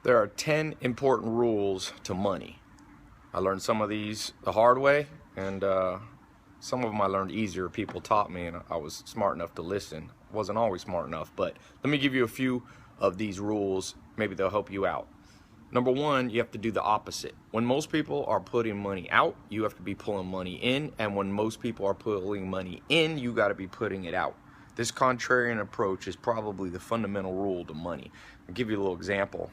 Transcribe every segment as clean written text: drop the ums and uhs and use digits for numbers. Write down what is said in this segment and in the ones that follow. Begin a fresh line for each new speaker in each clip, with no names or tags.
There are 10 important rules to money. I learned some of these the hard way, and some of them I learned easier. People taught me, and I was smart enough to listen. Wasn't always smart enough, but let me give you a few of these rules. Maybe they'll help you out. Number one, you have to do the opposite. When most people are putting money out, you have to be pulling money in, and when most people are pulling money in, you got to be putting it out. This contrarian approach is probably the fundamental rule to money. I'll give you a little example.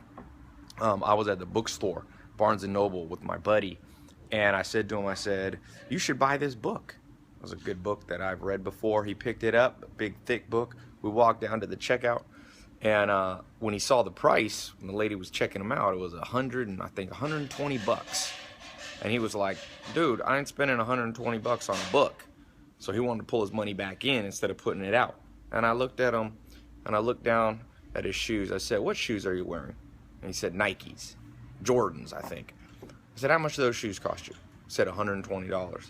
I was at the bookstore, Barnes and Noble, with my buddy, and I said to him, I said, you should buy this book. It was a good book that I've read before. He picked it up, a big thick book. We walked down to the checkout, and when he saw the price, when the lady was checking him out, it was $120. And he was like, dude, I ain't spending $120 on a book. So he wanted to pull his money back in instead of putting it out. And I looked at him, and I looked down at his shoes. I said, what shoes are you wearing? And he said, Nikes, Jordans, I think. I said, how much do those shoes cost you? He said, $120.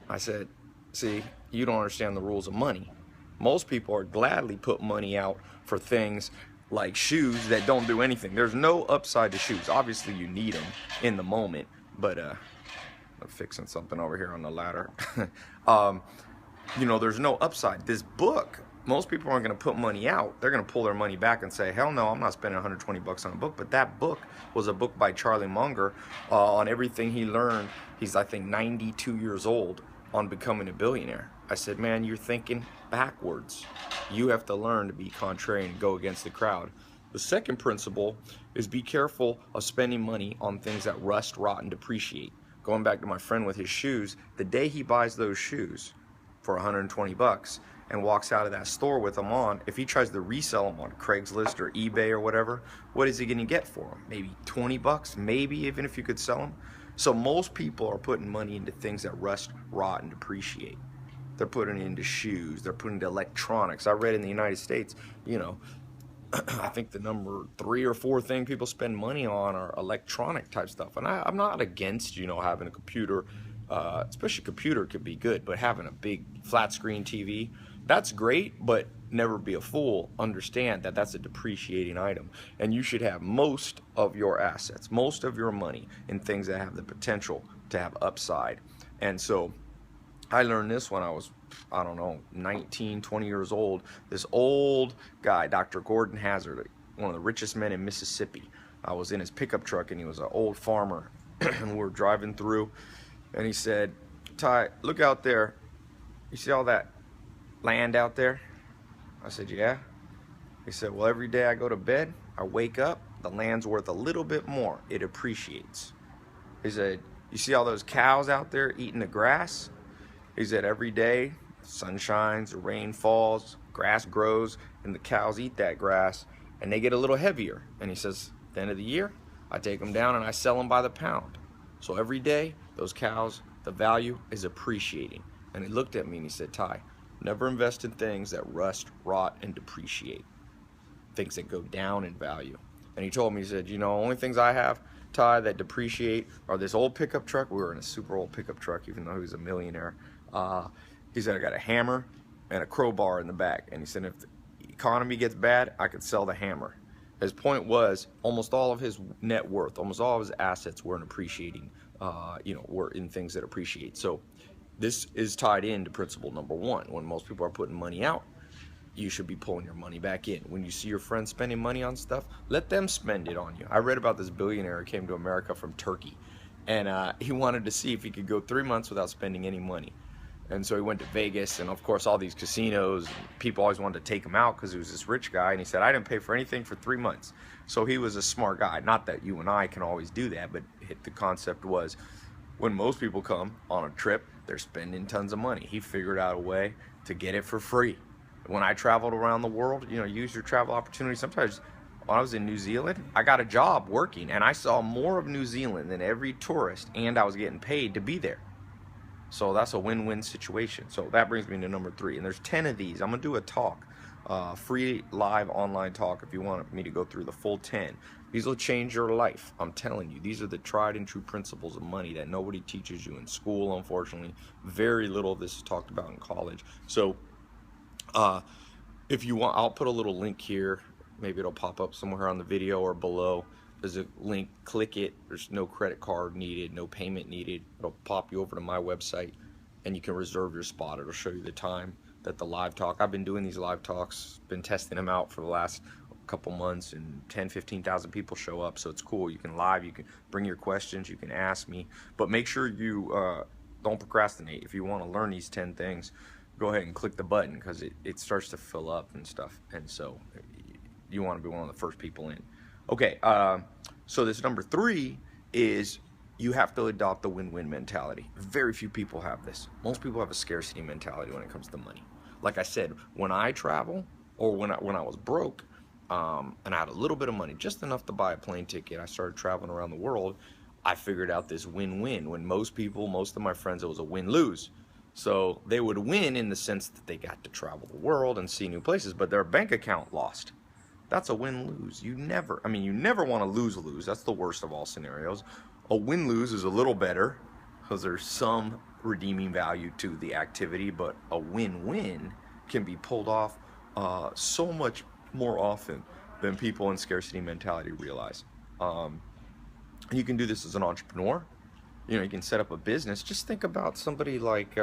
I said, see, you don't understand the rules of money. Most people are gladly put money out for things like shoes that don't do anything. There's no upside to shoes. Obviously, you need them in the moment, but I'm fixing something over here on the ladder. You know, there's no upside. This book, most people aren't going to put money out. They're going to pull their money back and say, hell no, I'm not spending $120 on a book. But that book was a book by Charlie Munger on everything he learned. He's, I think, 92 years old on becoming a billionaire. I said, man, you're thinking backwards. You have to learn to be contrarian and go against the crowd. The second principle is be careful of spending money on things that rust, rot, and depreciate. Going back to my friend with his shoes, the day he buys those shoes for $120 and walks out of that store with them on, if he tries to resell them on Craigslist or eBay or whatever, what is he going to get for them? Maybe $20, maybe, even if you could sell them. So most people are putting money into things that rust, rot, and depreciate. They're putting it into shoes, they're putting it into electronics. I read in the United States, you know, I think the number 3 or 4 thing people spend money on are electronic type stuff. And I'm not against, you know, having a computer, especially a computer could be good, but having a big flat screen TV, that's great, but never be a fool. Understand that that's a depreciating item. And you should have most of your assets, most of your money in things that have the potential to have upside. And so I learned this when I was, I don't know, 19, 20 years old. This old guy, Dr. Gordon Hazard, one of the richest men in Mississippi. I was in his pickup truck, and he was an old farmer. And we were driving through, and he said, Tai, look out there. You see all that land out there? I said, yeah. He said, well, every day I go to bed, I wake up, the land's worth a little bit more. It appreciates. He said, you see all those cows out there eating the grass? He said, every day, the sun shines, the rain falls, grass grows, and the cows eat that grass, and they get a little heavier. And he says, at the end of the year, I take them down and I sell them by the pound. So every day, those cows, the value is appreciating. And he looked at me and he said, Tai, never invest in things that rust, rot, and depreciate. Things that go down in value. And he told me, he said, you know, only things I have, Tai, that depreciate are this old pickup truck. We were in a super old pickup truck, even though he was a millionaire. He said, I got a hammer and a crowbar in the back. And he said, if the economy gets bad, I could sell the hammer. His point was almost all of his net worth, almost all of his assets were in appreciating, you know, were in things that appreciate. So this is tied into principle number 1. When most people are putting money out, you should be pulling your money back in. When you see your friends spending money on stuff, let them spend it on you. I read about this billionaire who came to America from Turkey, and he wanted to see if he could go 3 months without spending any money. And so he went to Vegas, and of course all these casinos, people always wanted to take him out because he was this rich guy, and he said, I didn't pay for anything for 3 months. So he was a smart guy. Not that you and I can always do that, but the concept was when most people come on a trip, they're spending tons of money. He figured out a way to get it for free. When I traveled around the world, you know, use your travel opportunity. Sometimes when I was in New Zealand, I got a job working, and I saw more of New Zealand than every tourist, and I was getting paid to be there. So that's a win-win situation. So that brings me to number 3. And there's 10 of these. I'm going to do a talk, free live online talk if you want me to go through the full 10. These will change your life. I'm telling you, these are the tried and true principles of money that nobody teaches you in school, unfortunately. Very little of this is talked about in college. So if you want, I'll put a little link here. maybe it'll pop up somewhere on the video or below. There's a link, click it. There's no credit card needed, no payment needed. It'll pop you over to my website and you can reserve your spot. It'll show you the time that the live talk, I've been doing these live talks, been testing them out for the last couple months, and 10-15,000 people show up, so it's cool. You can live, you can bring your questions, you can ask me, but make sure you don't procrastinate. If you want to learn these 10 things, go ahead and click the button, because it starts to fill up and stuff, and so you want to be one of the first people in. Okay, so this number 3 is you have to adopt the win-win mentality. Very few people have this. Most people have a scarcity mentality when it comes to money. Like I said, when I travel, or when I was broke, and I had a little bit of money, just enough to buy a plane ticket, I started traveling around the world. I figured out this win-win. When most of my friends, it was a win-lose. So they would win in the sense that they got to travel the world and see new places, but their bank account lost. That's a win-lose. You never want to lose-lose. That's the worst of all scenarios. A win-lose is a little better because there's some redeeming value to the activity, but a win-win can be pulled off so much more often than people in scarcity mentality realize. You can do this as an entrepreneur. You know, you can set up a business. Just think about somebody like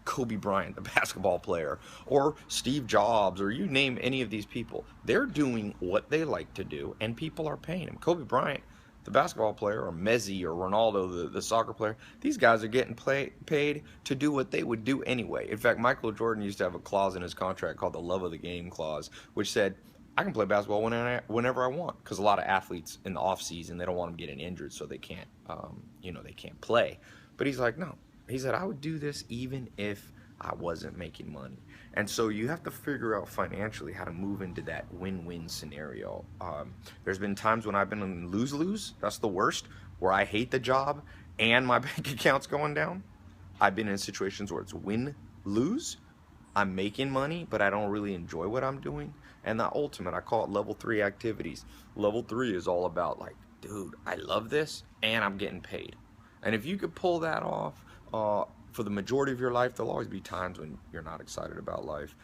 Kobe Bryant, the basketball player, or Steve Jobs, or you name any of these people. They're doing what they like to do, and people are paying them. Kobe Bryant, the basketball player, or Messi, or Ronaldo, the soccer player, these guys are getting paid to do what they would do anyway. In fact, Michael Jordan used to have a clause in his contract called the love of the game clause, which said, I can play basketball whenever I want, because a lot of athletes in the off season, they don't want them getting injured, so they can't, they can't play. But he's like, no. He said, I would do this even if I wasn't making money. And so you have to figure out financially how to move into that win-win scenario. There's been times when I've been in lose-lose. That's the worst, where I hate the job and my bank account's going down. I've been in situations where it's win-lose. I'm making money, but I don't really enjoy what I'm doing. And the ultimate, I call it level 3 activities. Level 3 is all about like, dude, I love this and I'm getting paid. And if you could pull that off for the majority of your life, there'll always be times when you're not excited about life.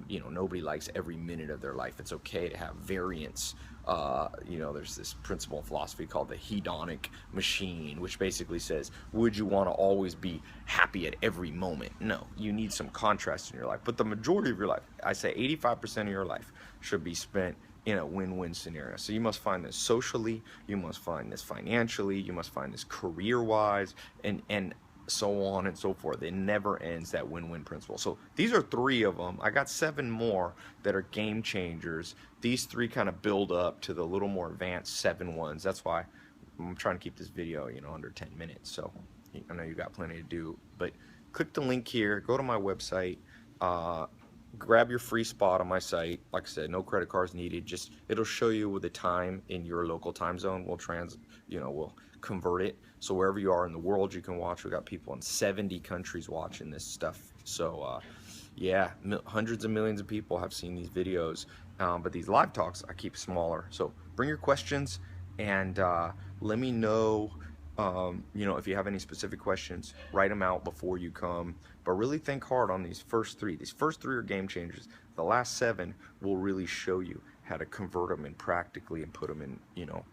Nobody likes every minute of their life. It's okay to have variance. There's this principle in philosophy called the hedonic machine, which basically says, would you want to always be happy at every moment? No, you need some contrast in your life. But the majority of your life, I say 85% of your life, should be spent in a win-win scenario. So you must find this socially, you must find this financially, you must find this career-wise, and so on and so forth. It never ends, that win-win principle. So these are 3 of them. I got 7 more that are game changers. These 3 kind of build up to the little more advanced 7 ones. That's why I'm trying to keep this video, under 10 minutes. So I know you got plenty to do, but click the link here, go to my website, grab your free spot on my site. Like I said, no credit cards needed. Just, it'll show you with the time in your local time zone. We'll convert it, so wherever you are in the world you can watch. We got people in 70 countries watching this stuff. So yeah, hundreds of millions of people have seen these videos, but these live talks I keep smaller. So bring your questions and let me know. If you have any specific questions, write them out before you come, but really think hard on these first 3. These first 3 are game changers. The last 7 will really show you how to convert them in practically and put them in,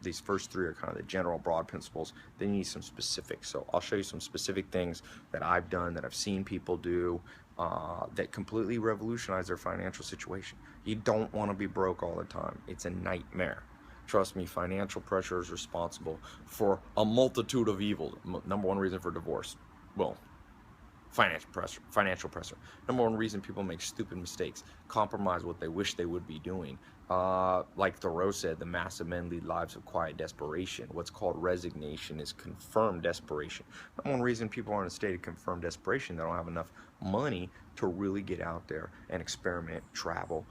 these first 3 are kind of the general broad principles. They need some specifics. So I'll show you some specific things that I've done, that I've seen people do, that completely revolutionize their financial situation. You don't want to be broke all the time. It's a nightmare. Trust me, financial pressure is responsible for a multitude of evil. Number 1 reason for divorce. Well, financial pressure. Number 1 reason people make stupid mistakes, compromise what they wish they would be doing. Like Thoreau said, the mass of men lead lives of quiet desperation. What's called resignation is confirmed desperation. Number 1 reason people are in a state of confirmed desperation, they don't have enough money to really get out there and experiment, travel,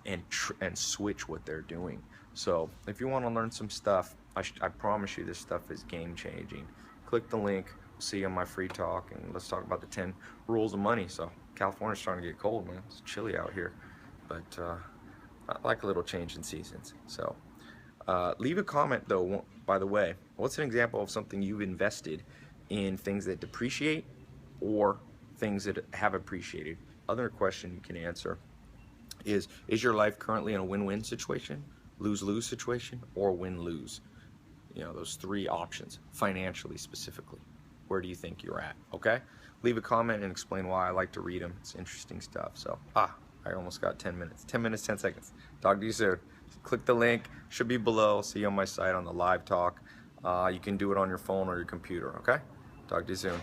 and switch what they're doing. So if you want to learn some stuff, I promise you this stuff is game changing. Click the link. See you on my free talk, and let's talk about the 10 rules of money. So California's starting to get cold, man. It's chilly out here, but I like a little change in seasons. So leave a comment though, by the way. What's an example of something you've invested in, things that depreciate or things that have appreciated? Other question you can answer. is your life currently in a win-win situation, lose-lose situation, or win-lose? You know, those three options, financially specifically. Where do you think you're at? Okay? Leave a comment and explain why. I like to read them. It's interesting stuff. So, I almost got 10 minutes. 10 minutes, 10 seconds. Talk to you soon. Click the link. Should be below. See you on my site on the live talk. You can do it on your phone or your computer, okay? Talk to you soon.